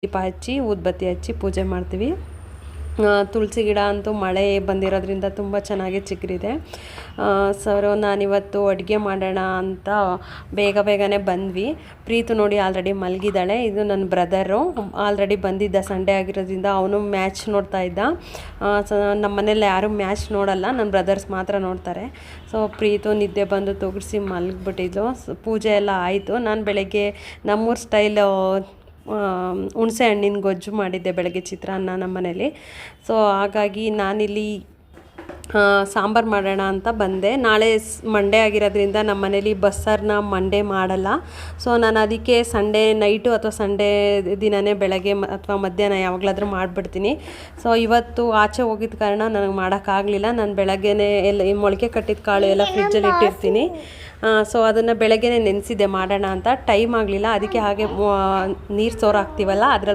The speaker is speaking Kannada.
ದೀಪ ಹಚ್ಚಿ ಊದ್ಬತ್ತಿ ಹಚ್ಚಿ ಪೂಜೆ ಮಾಡ್ತೀವಿ. ತುಳಸಿ ಗಿಡ ಅಂತೂ ಮಳೆ ಬಂದಿರೋದ್ರಿಂದ ತುಂಬ ಚೆನ್ನಾಗಿ ಚಿಗುರಿದೆ. ನಾನಿವತ್ತು ಅಡುಗೆ ಮಾಡೋಣ ಅಂತ ಬೇಗನೆ ಬಂದ್ವಿ. ಪ್ರೀತು ನೋಡಿ ಆಲ್ರೆಡಿ ಮಲಗಿದ್ದಾಳೆ. ಇದು ನನ್ನ ಬ್ರದರು ಆಲ್ರೆಡಿ ಬಂದಿದ್ದ, ಸಂಡೇ ಆಗಿರೋದ್ರಿಂದ ಅವನು ಮ್ಯಾಚ್ ನೋಡ್ತಾ ಇದ್ದ. ನಮ್ಮ ಮನೇಲಿ ಯಾರೂ ಮ್ಯಾಚ್ ನೋಡಲ್ಲ, ನನ್ನ ಬ್ರದರ್ಸ್ ಮಾತ್ರ ನೋಡ್ತಾರೆ. ಪ್ರೀತು ನಿದ್ದೆ ಬಂದು ತೊಗರಿಸಿ ಮಲಗಿಬಿಟ್ಟಿದ್ಲು. ಪೂಜೆ ಎಲ್ಲ ಆಯಿತು. ನಾನು ಬೆಳಗ್ಗೆ ನಮ್ಮೂರ ಸ್ಟೈಲ್ ಹುಣಸೆ ಹಣ್ಣಿನ ಗೊಜ್ಜು ಮಾಡಿದ್ದೆ ಬೆಳಗ್ಗೆ, ಚಿತ್ರಾನ್ನ ನಮ್ಮ ಮನೇಲಿ. ಹಾಗಾಗಿ ನಾನಿಲ್ಲಿ ಸಾಂಬಾರು ಮಾಡೋಣ ಅಂತ ಬಂದೆ. ನಾಳೆ ಮಂಡೇ ಆಗಿರೋದ್ರಿಂದ ನಮ್ಮ ಮನೇಲಿ ಬಸ್ಸಾರನ್ನ ಮಂಡೇ ಮಾಡಲ್ಲ. ನಾನು ಅದಕ್ಕೆ ಸಂಡೇ ನೈಟು ಅಥವಾ ಸಂಡೇ ದಿನವೇ ಬೆಳಗ್ಗೆ ಅಥವಾ ಮಧ್ಯಾಹ್ನ ಯಾವಾಗಲಾದರೂ ಮಾಡಿಬಿಡ್ತೀನಿ. ಇವತ್ತು ಆಚೆ ಹೋಗಿದ್ದ ಕಾರಣ ನನಗೆ ಮಾಡೋಕ್ಕಾಗಲಿಲ್ಲ. ನಾನು ಬೆಳಗ್ಗೆನೇ ಎಲ್ಲ ಮೊಳಕೆ ಕಟ್ಟಿದ ಕಾಳು ಎಲ್ಲ ಫ್ರಿಜ್ಜಲ್ಲಿ ಇಟ್ಟಿರ್ತೀನಿ. ಅದನ್ನು ಬೆಳಗ್ಗೆನೇ ನೆನೆಸಿದ್ದೆ ಮಾಡೋಣ ಅಂತ. ಟೈಮ್ ಆಗಲಿಲ್ಲ, ಅದಕ್ಕೆ ಹಾಗೆ ನೀರು ಸೋರು ಹಾಕ್ತೀವಲ್ಲ, ಅದರಲ್ಲಿ